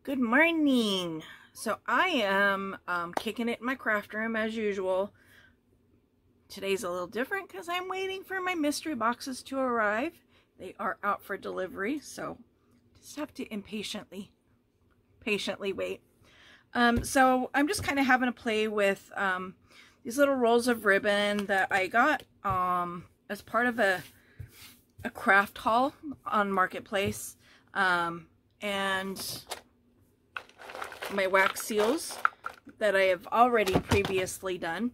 Good morning. So I am kicking it in my craft room as usual. Today's a little different because I'm waiting for my mystery boxes to arrive. They are out for delivery, so just have to patiently wait. So I'm just kind of having a play with these little rolls of ribbon that I got as part of a craft haul on Marketplace, and my wax seals that I have already previously done.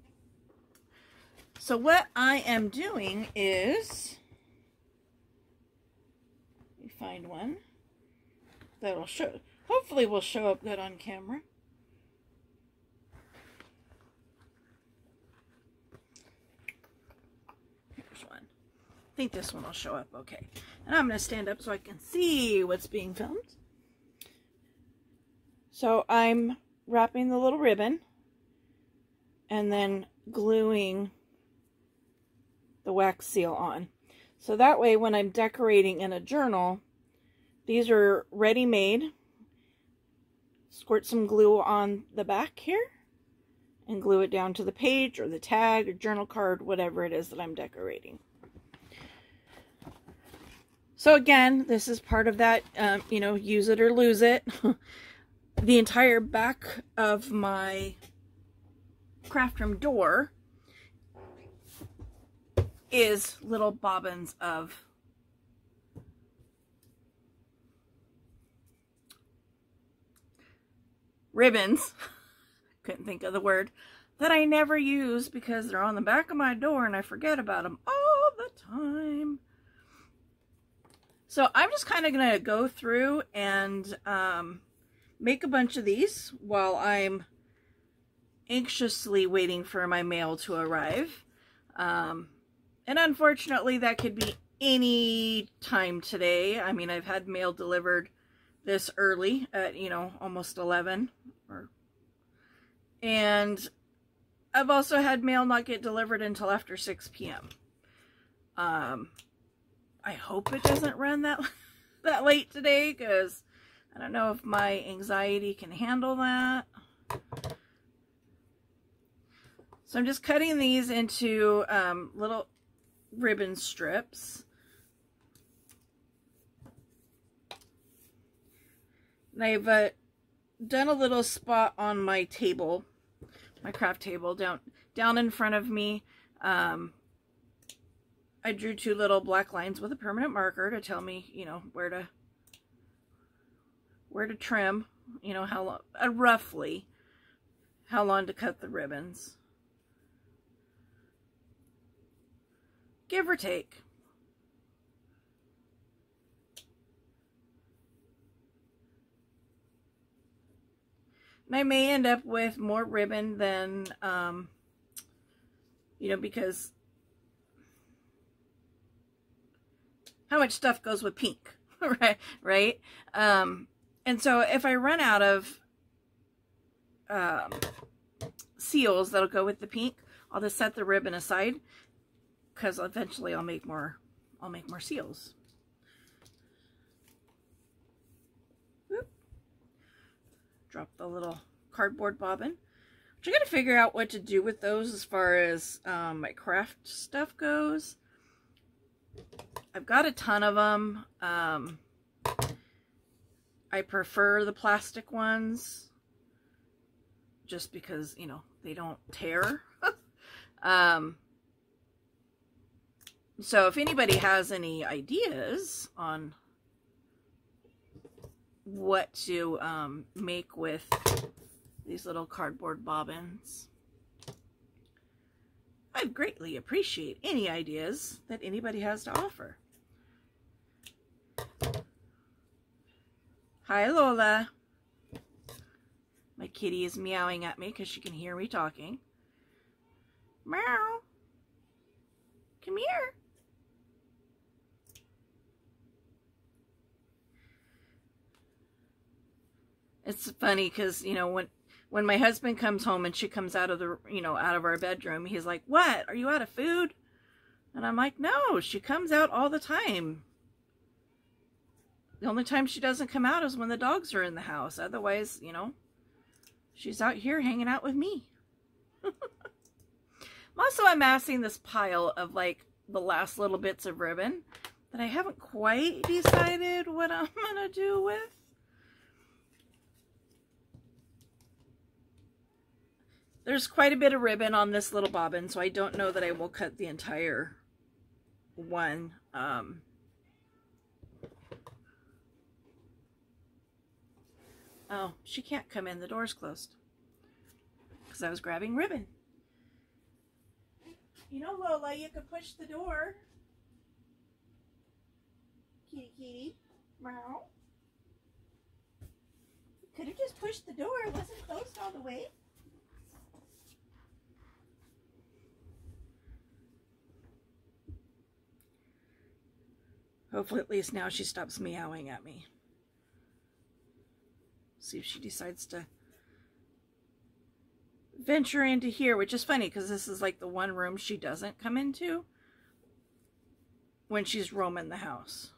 So what I am doing is, let me find one that'll show, hopefully will show up good on camera. Here's one. I think this one will show up okay. And I'm going to stand up so I can see what's being filmed. So I'm wrapping the little ribbon and then gluing the wax seal on. So that way when I'm decorating in a journal, these are ready-made. Squirt some glue on the back here and glue it down to the page or the tag or journal card, whatever it is that I'm decorating. So again, this is part of that, use it or lose it. The entire back of my craft room door is little bobbins of ribbons, couldn't think of the word, that I never use because they're on the back of my door and I forget about them all the time. So I'm just kind of going to go through and make a bunch of these while I'm anxiously waiting for my mail to arrive. And unfortunately, that could be any time today. I mean, I've had mail delivered this early at, almost 11. And I've also had mail not get delivered until after 6 p.m. I hope it doesn't run that late today, because I don't know if my anxiety can handle that. So I'm just cutting these into little ribbon strips. And I've done a little spot on my table, my craft table, down in front of me. I drew 2 little black lines with a permanent marker to tell me, where to trim, how long, roughly how long to cut the ribbons, give or take. And I may end up with more ribbon than, because how much stuff goes with pink, right? And so if I run out of seals that'll go with the pink, I'll just set the ribbon aside, because eventually I'll make more seals. Whoop. Drop the little cardboard bobbin. Which I gotta figure out what to do with those as far as my craft stuff goes. I've got a ton of them. I prefer the plastic ones just because, they don't tear. So if anybody has any ideas on what to make with these little cardboard bobbins, I'd greatly appreciate any ideas that anybody has to offer. Hi, Lola. My kitty is meowing at me because she can hear me talking. Meow. Come here. It's funny because, when my husband comes home and she comes out of the, out of our bedroom, he's like, "What? Are you out of food?" And I'm like, "No, she comes out all the time." The only time she doesn't come out is when the dogs are in the house. Otherwise, you know, she's out here hanging out with me. I'm also amassing this pile of like the last little bits of ribbon that I haven't quite decided what I'm going to do with. There's quite a bit of ribbon on this little bobbin, so I don't know that I will cut the entire one. Oh, she can't come in. The door's closed. Because I was grabbing ribbon. You know, Lola, you could push the door. Kitty, kitty. Meow. Could have just pushed the door. It wasn't closed all the way. Hopefully at least now she stops meowing at me. See if she decides to venture into here, which is funny because this is like the one room she doesn't come into when she's roaming the house.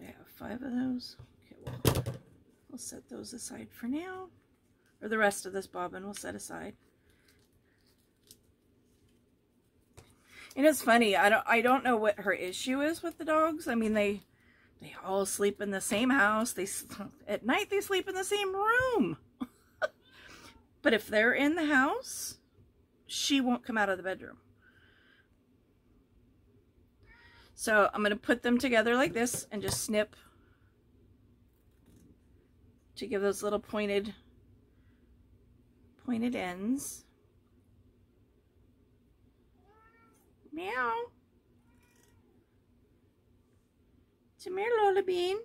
I have 5 of those. Okay, we'll set those aside for now. Or the rest of this bobbin we'll set aside. And it's funny, I don't know what her issue is with the dogs. I mean, they all sleep in the same house. At night they sleep in the same room. But if they're in the house, she won't come out of the bedroom. So I'm going to put them together like this and just snip to give those little pointed ends. Meow. Come here, Lola Bean.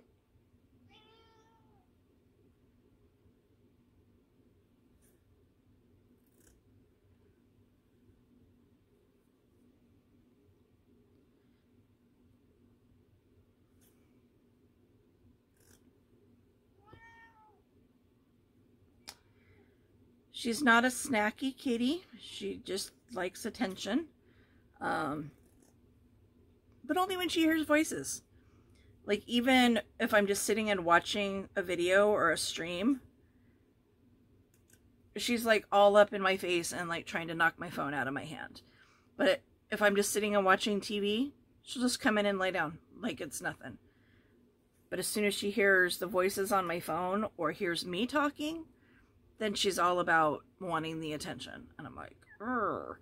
She's not a snacky kitty. She just likes attention. But only when she hears voices. Like, even if I'm just sitting and watching a video or a stream, she's like all up in my face and like trying to knock my phone out of my hand. But if I'm just sitting and watching TV, she'll just come in and lay down like it's nothing. But as soon as she hears the voices on my phone or hears me talking, then she's all about wanting the attention. And I'm like, "Urgh."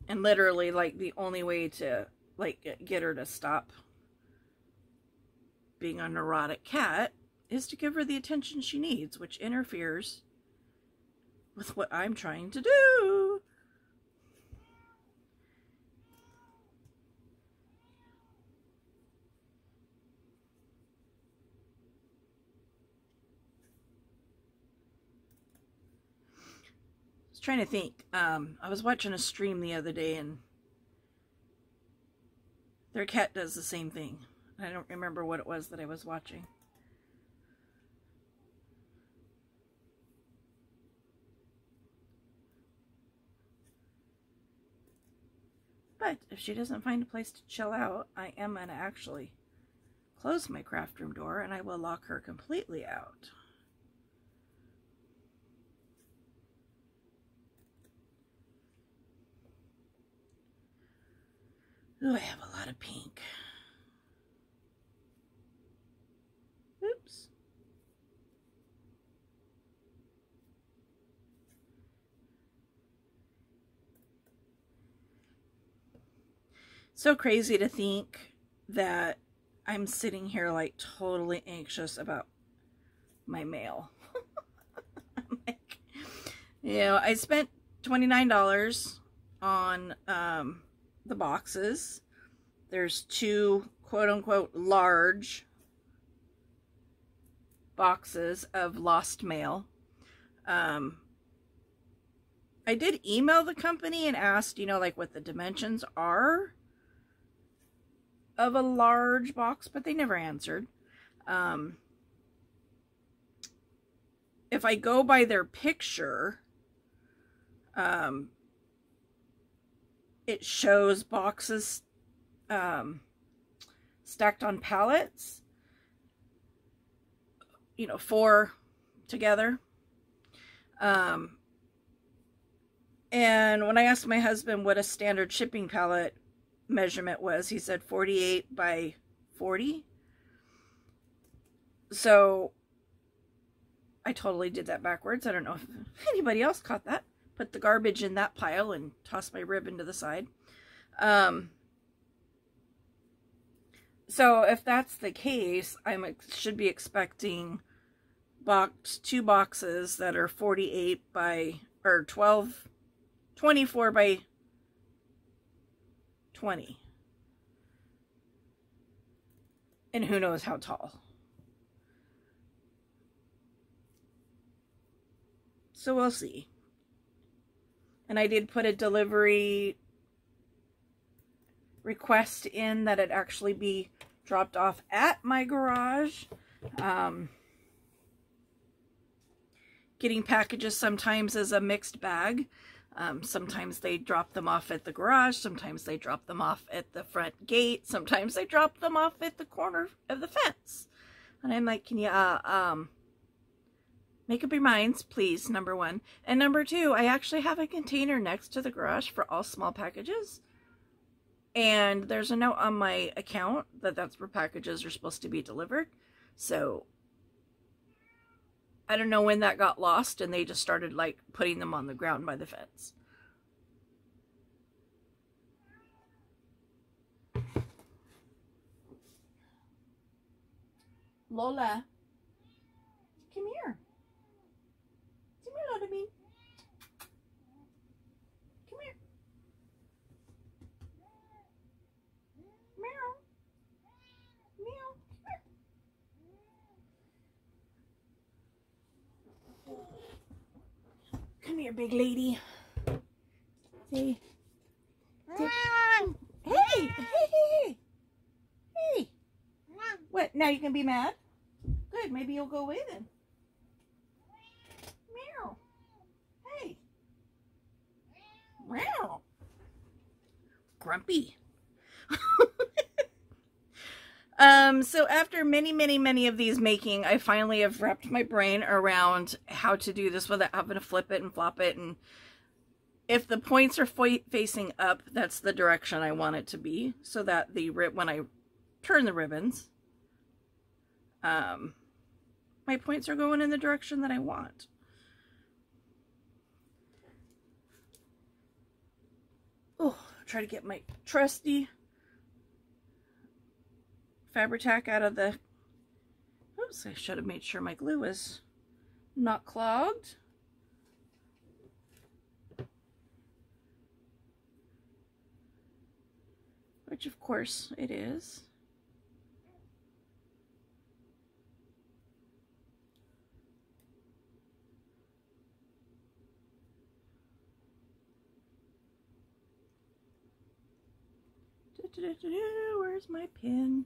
And literally, like, the only way to, like, get her to stop being a neurotic cat is to give her the attention she needs, which interferes with what I'm trying to do. Trying to think. I was watching a stream the other day and their cat does the same thing. I don't remember what it was that I was watching. But if she doesn't find a place to chill out, I am going to actually close my craft room door and I will lock her completely out. Ooh, I have a lot of pink. Oops. So crazy to think that I'm sitting here like totally anxious about my mail. I'm like, you know, I spent $29 on the boxes. There's 2 quote-unquote large boxes of lost mail. I did email the company and asked, you know, like what the dimensions are of a large box, but they never answered. if I go by their picture, it shows boxes stacked on pallets, you know, 4 together. And when I asked my husband what a standard shipping pallet measurement was, he said 48 by 40. So I totally did that backwards. I don't know if anybody else caught that. Put the garbage in that pile and toss my ribbon to the side. So if that's the case, I should be expecting 2 boxes that are 48 by, or 24 by 20. And who knows how tall. So we'll see. And I did put a delivery request in that it actually be dropped off at my garage. Getting packages sometimes is a mixed bag. Sometimes they drop them off at the garage. Sometimes they drop them off at the front gate. Sometimes they drop them off at the corner of the fence. And I'm like, can you make up your minds, please, number 1. And number 2, I actually have a container next to the garage for all small packages. And there's a note on my account that that's where packages are supposed to be delivered. So I don't know when that got lost and they just started like putting them on the ground by the fence. Lola, come here. Come here, Lola me. Come here. Meow. Meow. Come here, big lady. See? Hey! Hey! Hey! Hey! What? Now you can be mad? Good. Maybe you'll go away then. Meow. Hey. Meow. Grumpy. So after many of these making, I finally have wrapped my brain around how to do this without having to flip it and flop it. And if the points are facing up, that's the direction I want it to be, so that when I turn the ribbons, my points are going in the direction that I want. Oh, try to get my trusty Fabri-Tac out of the... Oops, I should have made sure my glue was not clogged. Which, of course, it is. Where's my pin?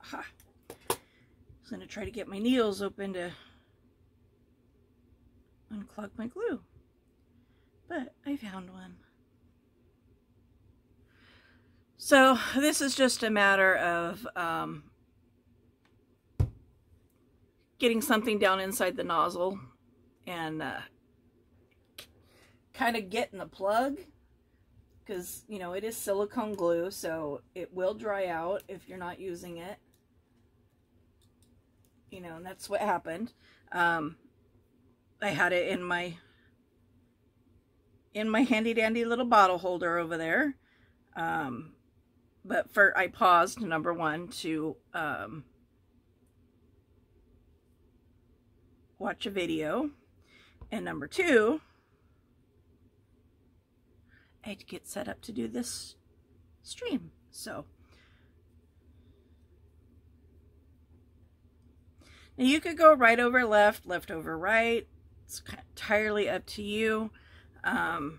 Aha. I was going to try to get my needles open to unclog my glue, but I found one. So this is just a matter of getting something down inside the nozzle and kind of getting the plug, because, you know, it is silicone glue, so it will dry out if you're not using it. You know, and that's what happened. I had it in my handy dandy little bottle holder over there. But I paused, number 1, to watch a video, and number 2, I had to get set up to do this stream. So Now you could go right over left, left over right. It's entirely up to you. And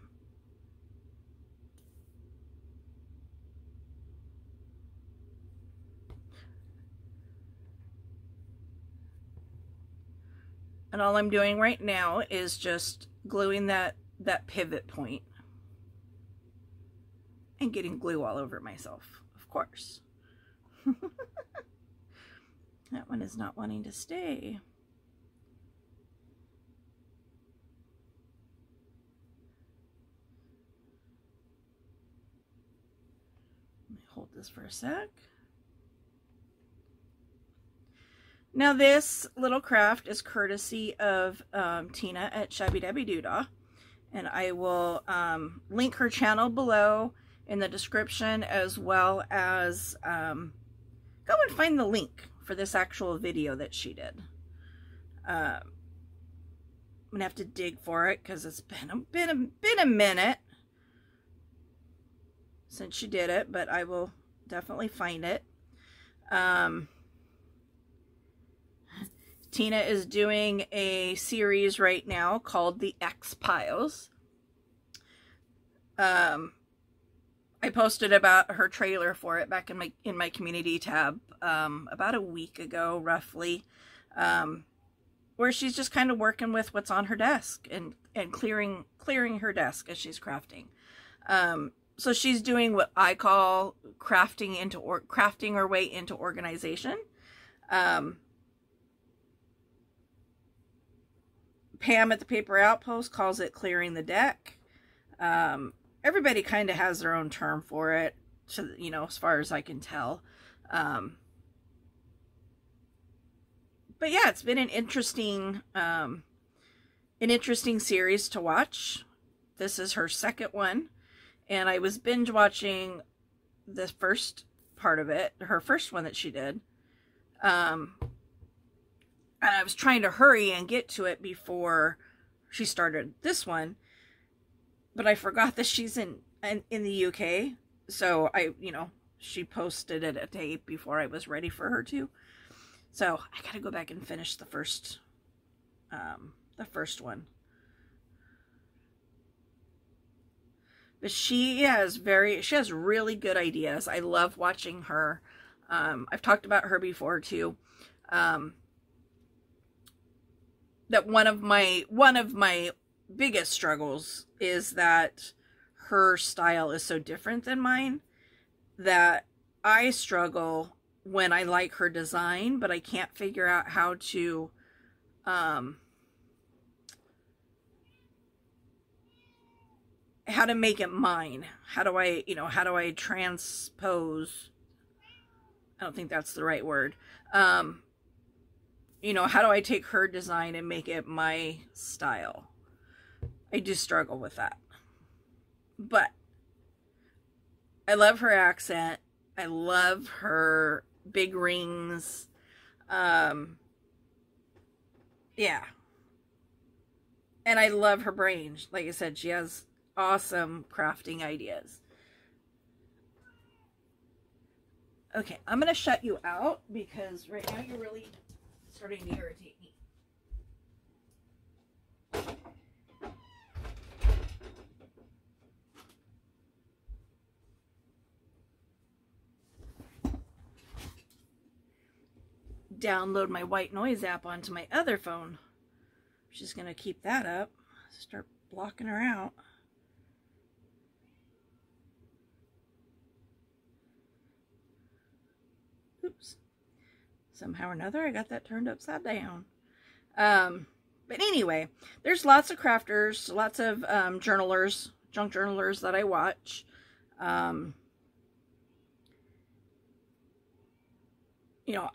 all I'm doing right now is just gluing that pivot point and getting glue all over myself, of course. That one is not wanting to stay. Let me hold this for a sec. Now this little craft is courtesy of Tina at Shabby Dabby Doodah, and I will link her channel below in the description, as well as go and find the link for this actual video that she did. I'm gonna have to dig for it because it's been a minute since she did it, but I will definitely find it. Tina is doing a series right now called The X-Piles. I posted about her trailer for it back in my community tab about a week ago, roughly, where she's just kind of working with what's on her desk and clearing her desk as she's crafting. So she's doing what I call crafting her way into organization. Pam at the Paper Outpost calls it clearing the deck. Everybody kind of has their own term for it, so, you know, as far as I can tell. But yeah, it's been an interesting series to watch. This is her second one, and I was binge watching the first part of it, her first one that she did. And I was trying to hurry and get to it before she started this one, but I forgot that she's in the UK. So she posted it a day before I was ready for her to. So I got to go back and finish the first one. But she has really good ideas. I love watching her. I've talked about her before too. That one of my biggest struggles is that her style is so different than mine that I struggle when I like her design, but I can't figure out how to make it mine. How do I transpose? I don't think that's the right word. How do I take her design and make it my style? I do struggle with that. But I love her accent. I love her big rings. Yeah. And I love her brain. Like I said, she has awesome crafting ideas. Okay, I'm going to shut you out because right now you're really starting to irritate me. Download my white noise app onto my other phone. She's going to keep that up. Start blocking her out. Oops. Somehow or another, I got that turned upside down. But anyway, there's lots of crafters, lots of journalers, junk journalers that I watch.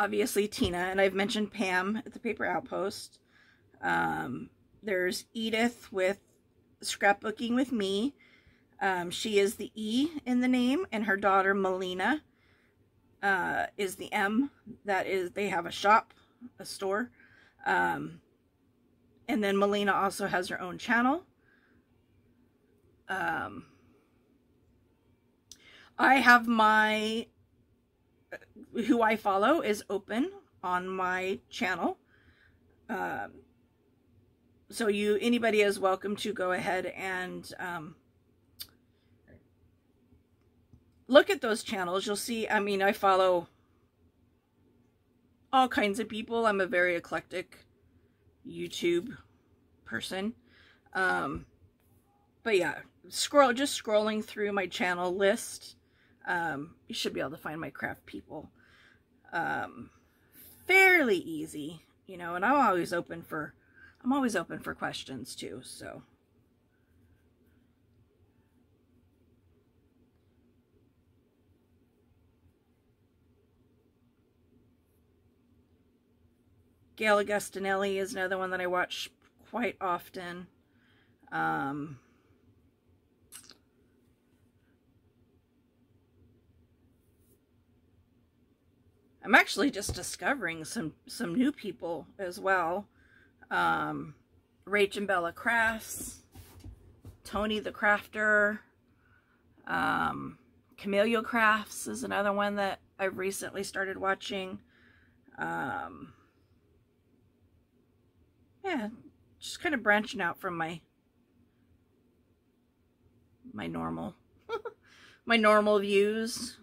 Obviously Tina, and I've mentioned Pam at the Paper Outpost. There's Edith with Scrapbooking with Me. She is the E in the name, and her daughter Melina is the M. That is, they have a shop, a store. And then Melina also has her own channel. I have who I follow is open on my channel. So anybody is welcome to go ahead and look at those channels. You'll see, I mean, I follow all kinds of people. I'm a very eclectic YouTube person. But yeah, just scrolling through my channel list, you should be able to find my craft people fairly easy, you know, and I'm always open for questions too, so. Gail Agostinelli is another one that I watch quite often. I'm actually just discovering some new people as well. Rach and Bella Crafts, Tony the Crafter, Camellia Crafts is another one that I've recently started watching. Yeah, just kind of branching out from my normal my normal views.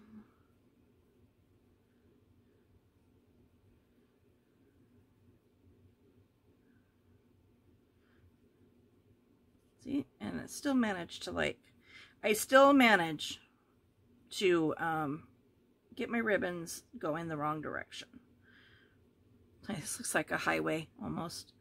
See, and I still managed to get my ribbons going the wrong direction. This looks like a highway almost.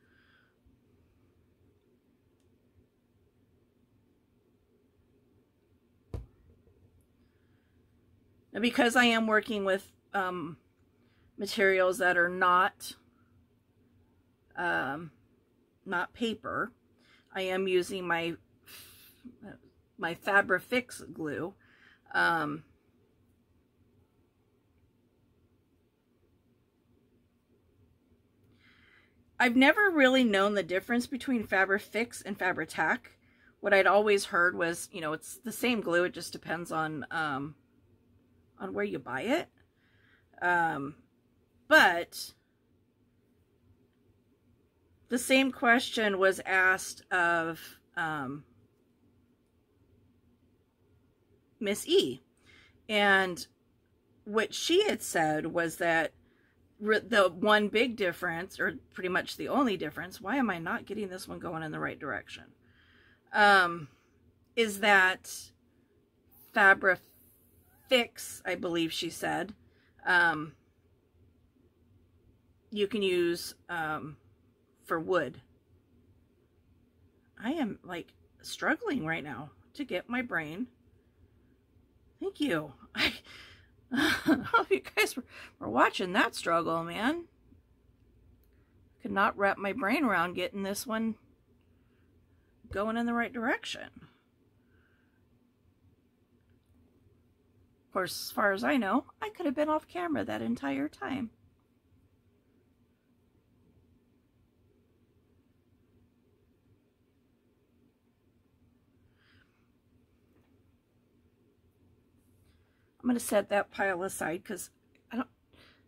Now, because I am working with materials that are not paper, I am using my Fabri-Fix glue. I've never really known the difference between Fabri-Fix and Fabri-Tac. What I'd always heard was, you know, it's the same glue. It just depends on where you buy it. But the same question was asked of Miss E. And what she had said was that the one big difference, or pretty much the only difference, why am I not getting this one going in the right direction? Is that Fabri-Fix, I believe she said, you can use for wood. I am like struggling right now to get my brain. Thank you. I hope you guys were watching that struggle, man. Could not wrap my brain around getting this one going in the right direction. Of course, as far as I know, I could have been off camera that entire time. I'm going to set that pile aside because I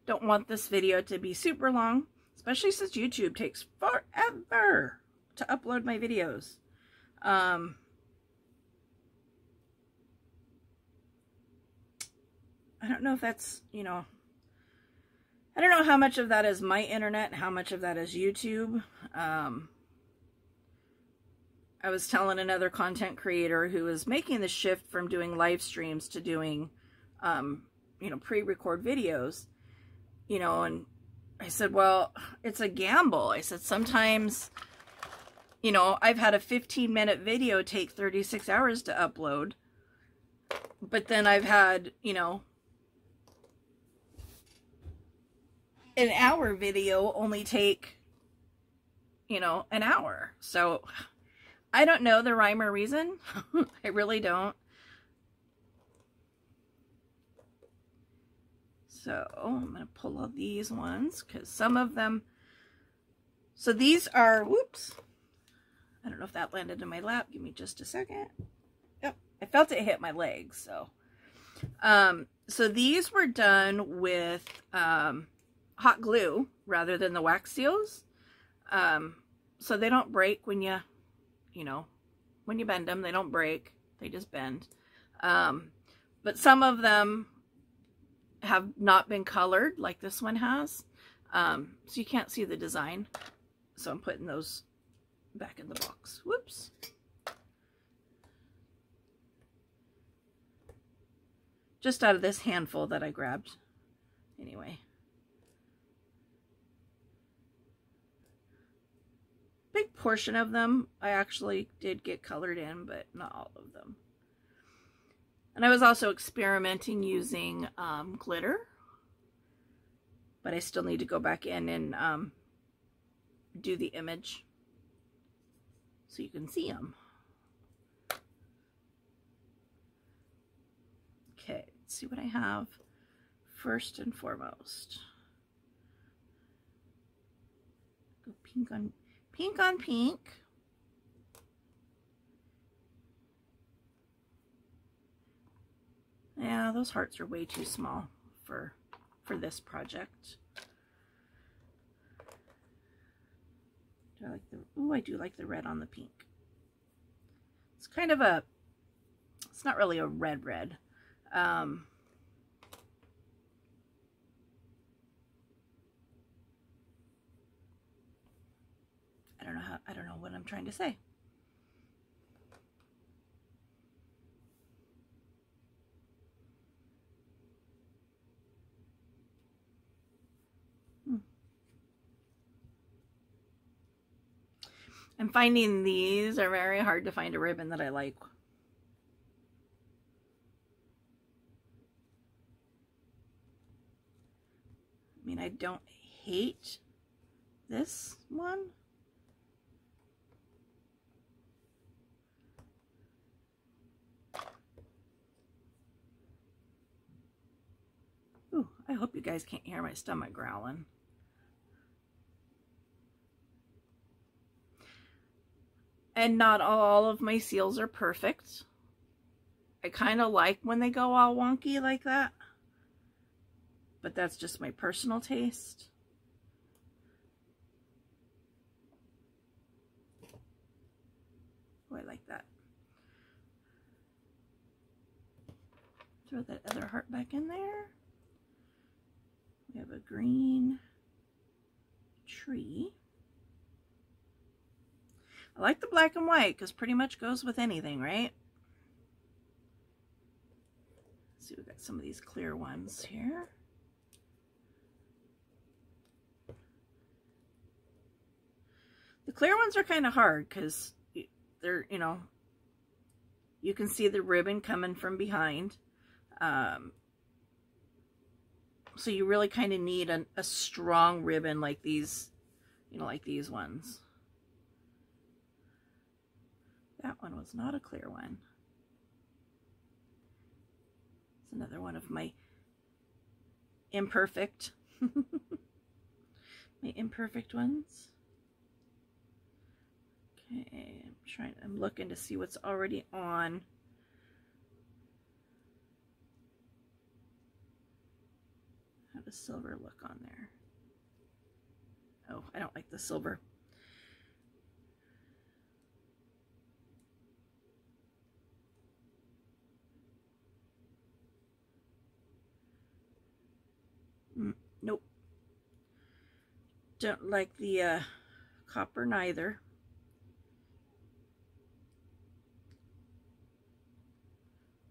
don't want this video to be super long, especially since YouTube takes forever to upload my videos. I don't know if that's, you know, I don't know how much of that is my internet and how much of that is YouTube. I was telling another content creator who is making the shift from doing live streams to doing you know, pre-record videos, you know, and I said, well, it's a gamble. I said, sometimes, you know, I've had a 15-minute video take 36 hours to upload, but then I've had, you know, an hour video only take, you know, an hour. So I don't know the rhyme or reason. I really don't. So I'm going to pull all these ones because some of them, so these are, whoops, I don't know if that landed in my lap. Give me just a second. Yep, I felt it hit my legs. So, so these were done with hot glue rather than the wax seals. So they don't break when you know, when you bend them. They don't break, they just bend. But some of them have not been colored like this one has. So you can't see the design. So I'm putting those back in the box. Whoops. Just out of this handful that I grabbed. Anyway. Big portion of them I actually did get colored in, but not all of them. And I was also experimenting using glitter. But I still need to go back in and do the image so you can see them. Okay, let's see what I have first and foremost. Go pink on pink. Yeah, those hearts are way too small for this project. Do I like the, ooh, I do like the red on the pink. It's kind of a, it's not really a red. I don't know what I'm trying to say. I'm finding these are very hard to find a ribbon that I like. I mean, I don't hate this one. Ooh, I hope you guys can't hear my stomach growling. And not all of my seals are perfect. I kind of like when they go all wonky like that. But that's just my personal taste. Oh, I like that. Throw that other heart back in there. We have a green tree. I like the black and white because pretty much goes with anything, right? Let's see, we've got some of these clear ones here. The clear ones are kind of hard because they're, you know, you can see the ribbon coming from behind. So you really kind of need a strong ribbon like these, you know, like these ones. That one was not a clear one. It's another one of my imperfect, my imperfect ones. Okay, I'm looking to see what's already on. How does silver look on there? Oh, I don't like the silver. Nope. Don't like the copper neither.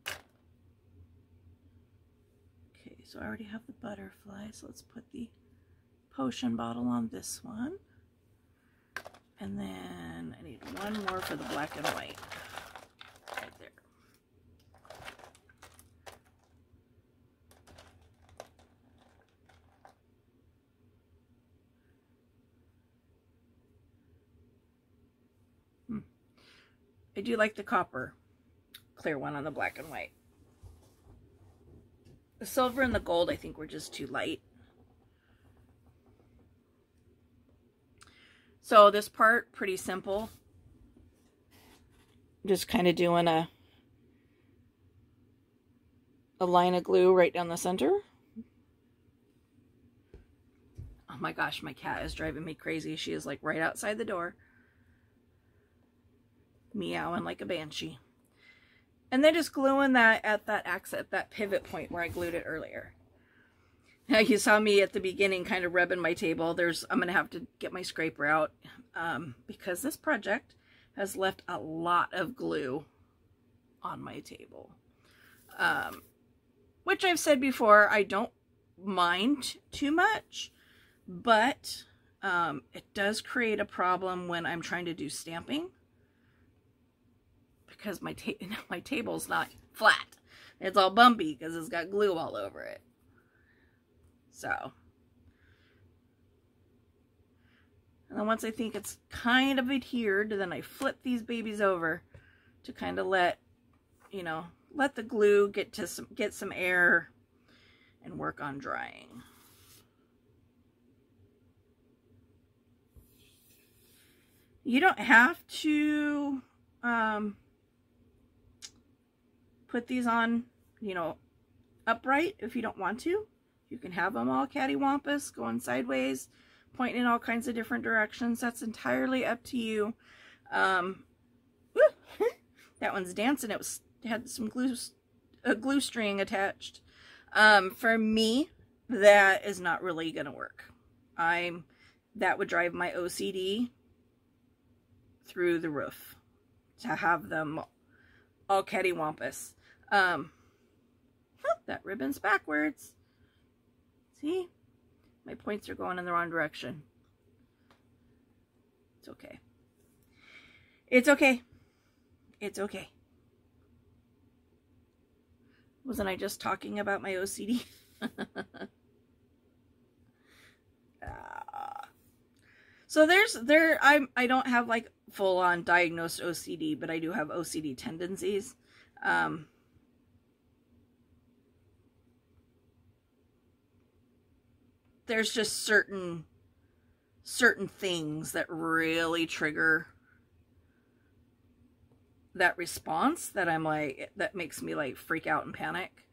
Okay, so I already have the butterfly, so let's put the potion bottle on this one. And then I need one more for the black and white. Right there. I do like the copper clear one on the black and white. The silver and the gold I think were just too light. So this part, pretty simple. Just kind of doing a line of glue right down the center. Oh my gosh, my cat is driving me crazy. She is like right outside the door, meowing like a banshee. And then just gluing that at that accent, that pivot point where I glued it earlier. Now you saw me at the beginning kind of rubbing my table. I'm going to have to get my scraper out because this project has left a lot of glue on my table. Which I've said before, I don't mind too much, but it does create a problem when I'm trying to do stamping because my table's not flat. It's all bumpy because it's got glue all over it. So, and then once I think it's kind of adhered, then I flip these babies over to kind of let the glue get some air and work on drying. You don't have to put these on, upright if you don't want to. You can have them all cattywampus, going sideways, pointing in all kinds of different directions. That's entirely up to you. That one's dancing. It had some glue string attached. For me, that is not really gonna work. That would drive my OCD through the roof to have them all cattywampus. That ribbon's backwards. See? My points are going in the wrong direction. It's okay. It's okay. It's okay. Wasn't I just talking about my OCD? So I don't have like full-on diagnosed OCD, but I do have OCD tendencies. There's just certain things that really trigger that response that I'm like, that makes me like freak out and panic.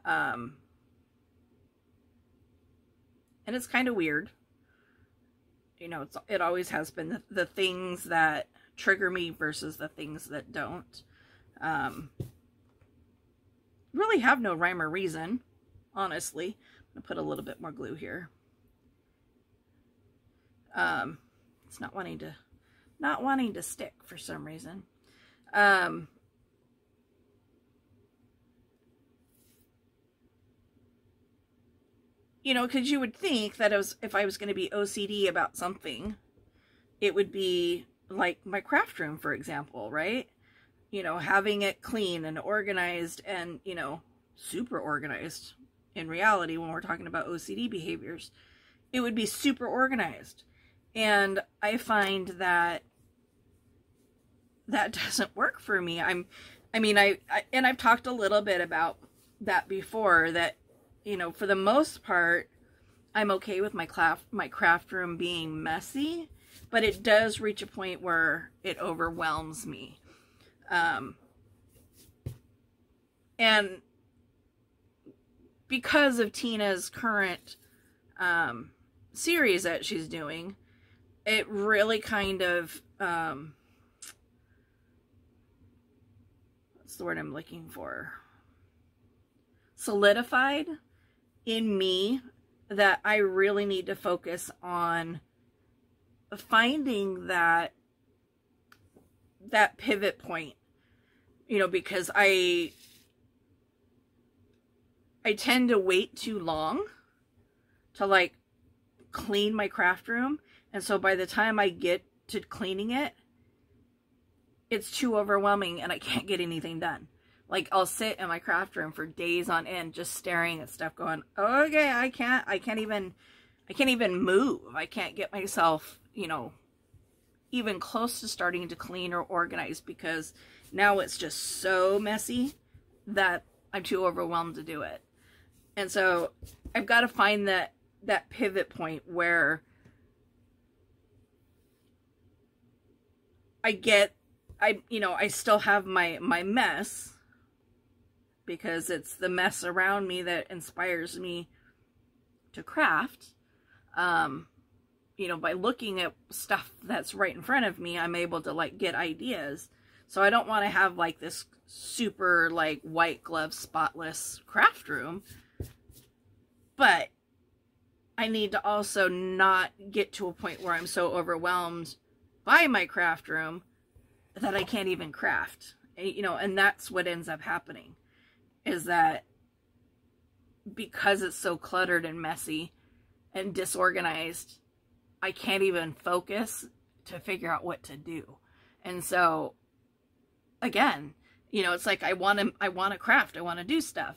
And it's kind of weird. It always has been the things that trigger me versus the things that don't. Really have no rhyme or reason, honestly. I'm gonna put a little bit more glue here. It's not wanting to stick for some reason. Because you would think that if I was going to be OCD about something, it would be like my craft room, for example, right? Having it clean and organized and, super organized. In reality, when we're talking about OCD behaviors, it would be super organized. And I find that doesn't work for me. And I've talked a little bit about that before, that, for the most part, I'm okay with my craft room being messy, but it does reach a point where it overwhelms me. And because of Tina's current series that she's doing, it really kind of, what's the word I'm looking for? Solidified in me that I really need to focus on finding that pivot point, because I tend to wait too long to like clean my craft room. And so by the time I get to cleaning it, it's too overwhelming and I can't get anything done. Like, I'll sit in my craft room for days on end just staring at stuff going, okay, I can't even move. I can't get myself, even close to starting to clean or organize, because now it's just so messy that I'm too overwhelmed to do it. And so I've got to find that pivot point where I still have my mess, because it's the mess around me that inspires me to craft. But you know, by looking at stuff that's right in front of me, I'm able to like get ideas. So I don't want to have like this super like white glove spotless craft room, but I need to also not get to a point where I'm so overwhelmed by my craft room that I can't even craft. You know, and that's what ends up happening, is that because it's so cluttered and messy and disorganized, I can't even focus to figure out what to do. And so, again, you know, it's like I want to craft, I want to do stuff,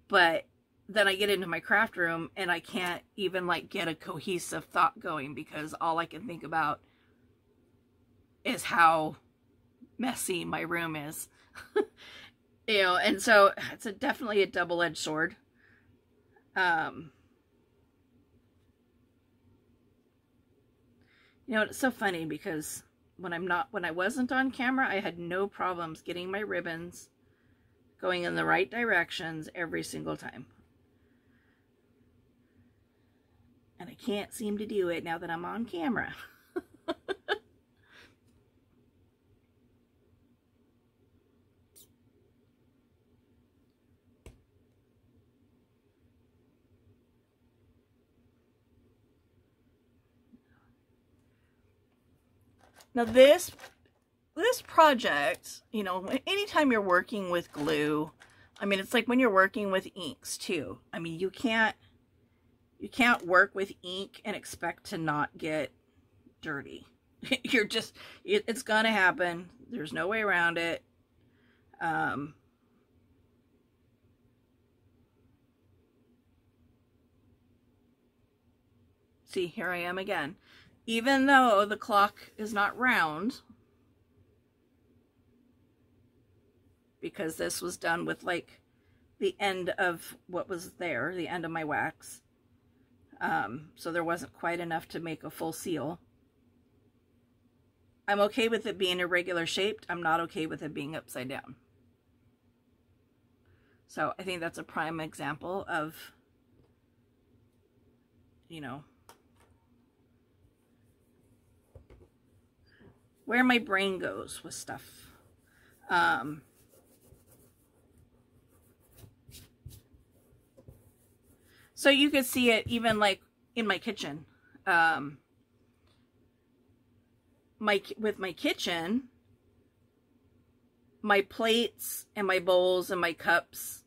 but then I get into my craft room and I can't even like get a cohesive thought going, because all I can think about is how messy my room is. You know, and so it's definitely a double-edged sword. You know, it's so funny because when I wasn't on camera, I had no problems getting my ribbons going in the right directions every single time. And I can't seem to do it now that I'm on camera. Now this project, you know, anytime you're working with glue, I mean, it's like when you're working with inks too. I mean, you can't work with ink and expect to not get dirty. You're just, it's gonna happen. There's no way around it. See, here I am again. Even though the clock is not round, because this was done with like the end of what was there, the end of my wax. So there wasn't quite enough to make a full seal. I'm okay with it being irregular shaped. I'm not okay with it being upside down. So I think that's a prime example of, you know, where my brain goes with stuff. So you could see it even like in my kitchen. With my kitchen, my plates and my bowls and my cups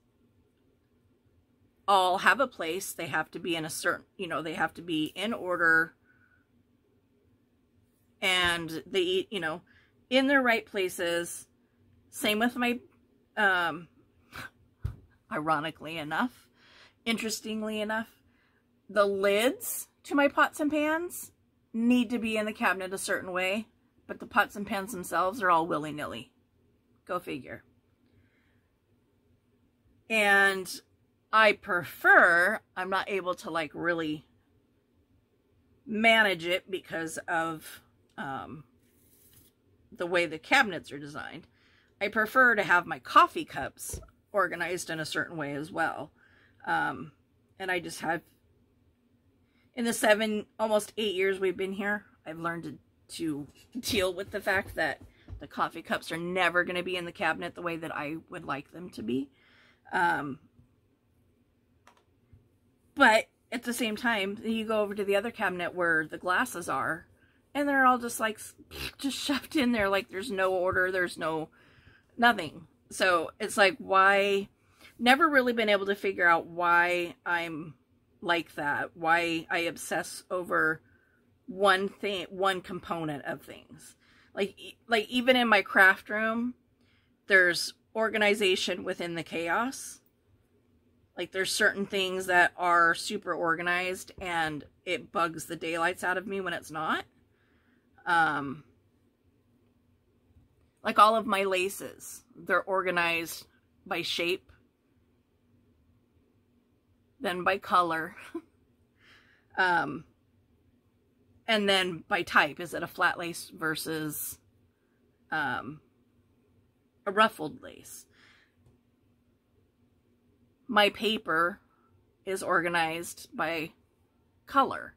all have a place. They have to be in a certain, you know, they have to be in order. And they, you know, in their right places. Same with my, ironically enough, interestingly enough, the lids to my pots and pans need to be in the cabinet a certain way, but the pots and pans themselves are all willy-nilly. Go figure. And I prefer, I'm not able to like really manage it because of the way the cabinets are designed. I prefer to have my coffee cups organized in a certain way as well. And I just have, in the almost 8 years we've been here, I've learned to deal with the fact that the coffee cups are never going to be in the cabinet the way that I would like them to be. But at the same time, you go over to the other cabinet where the glasses are, and they're all just like, just shoved in there like there's no order, there's nothing. So it's like, why? Never really been able to figure out why I'm like that, why I obsess over one thing, one component of things. Like even in my craft room, there's organization within the chaos. Like there's certain things that are super organized and it bugs the daylights out of me when it's not. Like all of my laces, they're organized by shape, then by color, and then by type. Is it a flat lace versus a ruffled lace? My paper is organized by color.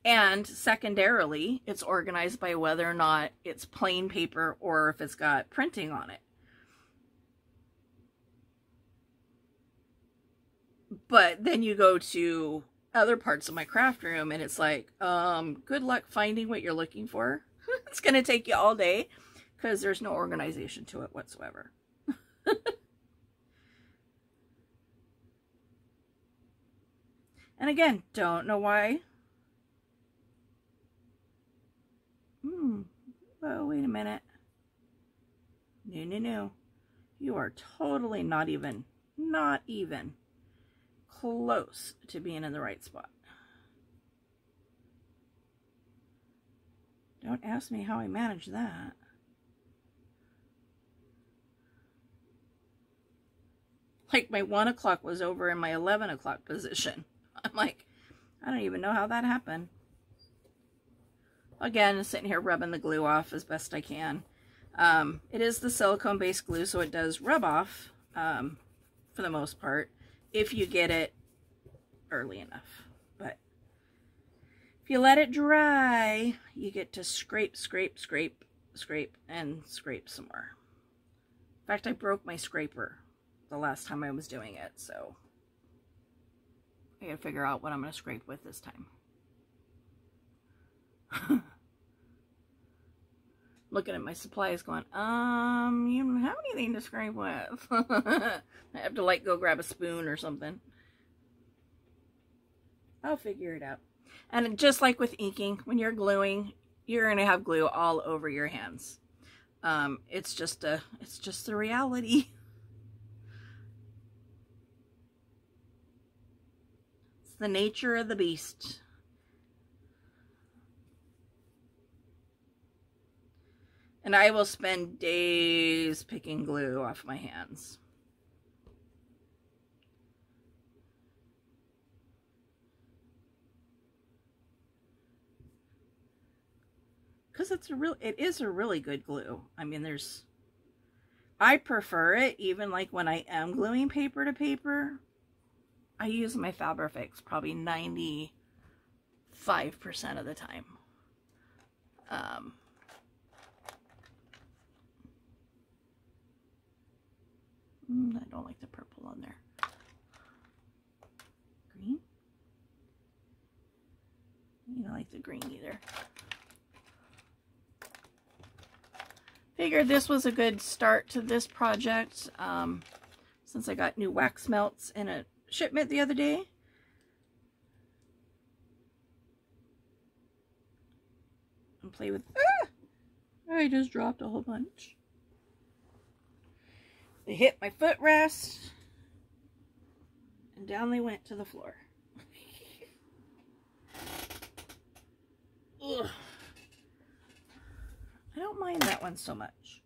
And secondarily, it's organized by whether or not it's plain paper or if it's got printing on it. But then you go to other parts of my craft room and it's like, good luck finding what you're looking for. It's going to take you all day because there's no organization to it whatsoever. And again, don't know why. Oh, wait a minute. No. You are totally not even close to being in the right spot. Don't ask me how I managed that. Like my 1 o'clock was over in my 11 o'clock position. I'm like, I don't even know how that happened. Again, sitting here rubbing the glue off as best I can. It is the silicone-based glue, so it does rub off for the most part if you get it early enough. But if you let it dry, you get to scrape, and scrape some more. In fact, I broke my scraper the last time I was doing it, so I gotta figure out what I'm gonna scrape with this time. Looking at my supplies going, you don't have anything to scrape with. I have to like go grab a spoon or something. I'll figure it out. And just like with inking, when you're gluing, you're going to have glue all over your hands. It's just the reality. It's the nature of the beast. And I will spend days picking glue off my hands. Because it is a really good glue. I mean, I prefer it even like when I am gluing paper to paper. I use my Fabrifix probably 95% of the time. I don't like the purple on there. Green? You don't like the green either. Figured this was a good start to this project, since I got new wax melts in a shipment the other day. And play with... I just dropped a whole bunch. They hit my footrest, and down they went to the floor. Ugh. I don't mind that one so much.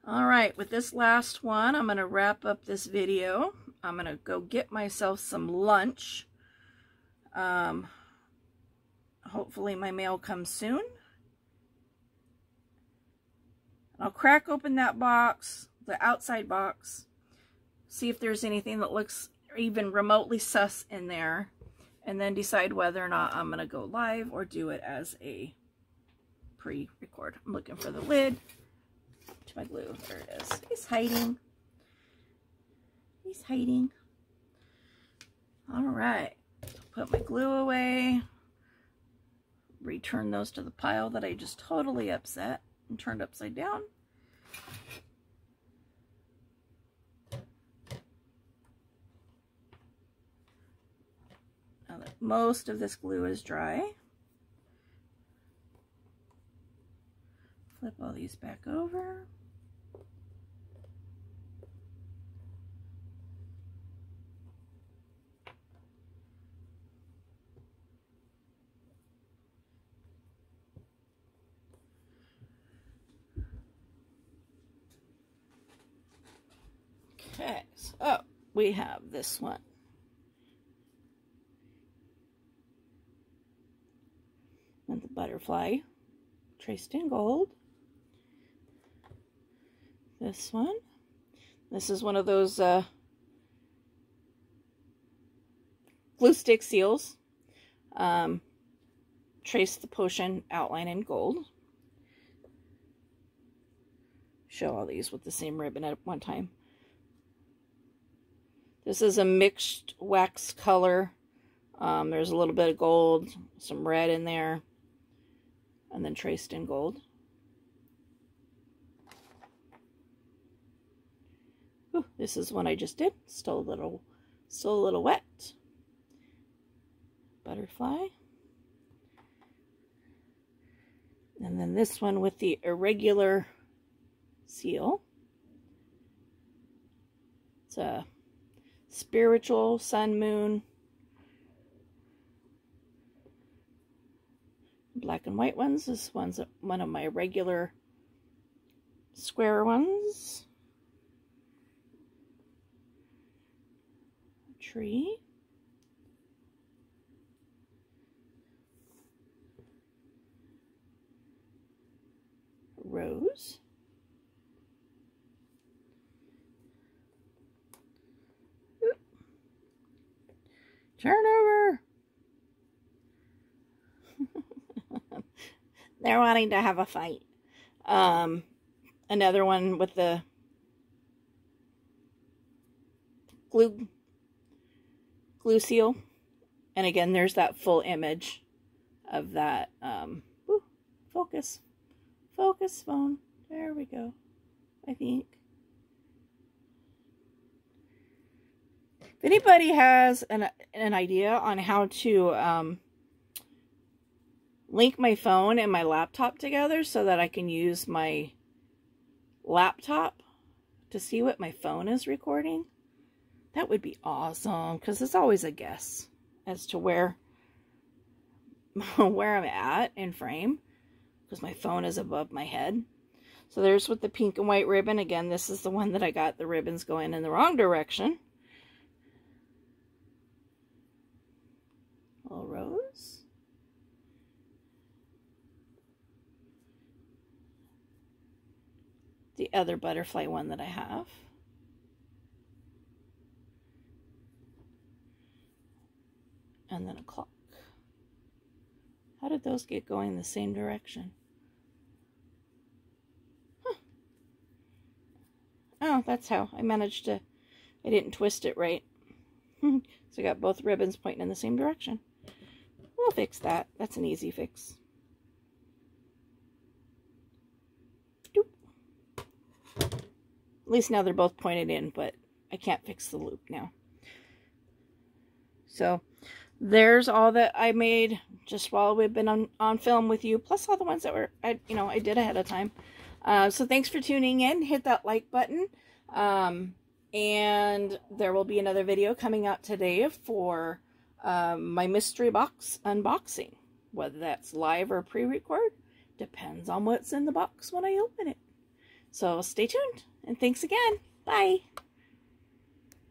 Alright, with this last one, I'm going to wrap up this video. I'm going to go get myself some lunch. Hopefully my mail comes soon. I'll crack open that box, the outside box, see if there's anything that looks even remotely sus in there, and then decide whether or not I'm going to go live or do it as a pre-record. I'm looking for the lid to my glue. There it is. He's hiding. He's hiding. All right. Put my glue away. Return those to the pile that I just totally upset and turned upside down. Now that most of this glue is dry, flip all these back over. Okay, so we have this one. And the butterfly traced in gold. This one. This is one of those glue stick seals. Trace the potion outline in gold. Show all these with the same ribbon at one time. This is a mixed wax color. There's a little bit of gold, some red in there, and then traced in gold. Ooh, this is one I just did. Still a little wet. Butterfly. And then this one with the irregular seal. It's a spiritual sun moon. Black and white ones. This one's one of my regular square ones. Tree. Rose. Oop. Turn over. They're wanting to have a fight. Another one with the glue seal. And again, there's that full image of that. Ooh, focus phone. There we go. I think. If anybody has an idea on how to link my phone and my laptop together so that I can use my laptop to see what my phone is recording, that would be awesome, because it's always a guess as to where I'm at in frame, because my phone is above my head. So there's with the pink and white ribbon. Again, this is the one that I got the ribbons going in the wrong direction. Little rose. The other butterfly one that I have. And then a clock. How did those get going the same direction? Huh. Oh, that's how I managed to, I didn't twist it right. So I got both ribbons pointing in the same direction. We'll fix that. That's an easy fix. Doop. At least now they're both pointed in, but I can't fix the loop now. So there's all that I made just while we've been on film with you, plus all the ones that were I did ahead of time. So thanks for tuning in. Hit that like button. And there will be another video coming out today for my mystery box unboxing. Whether that's live or pre-record depends on what's in the box when I open it. So stay tuned, and thanks again. Bye.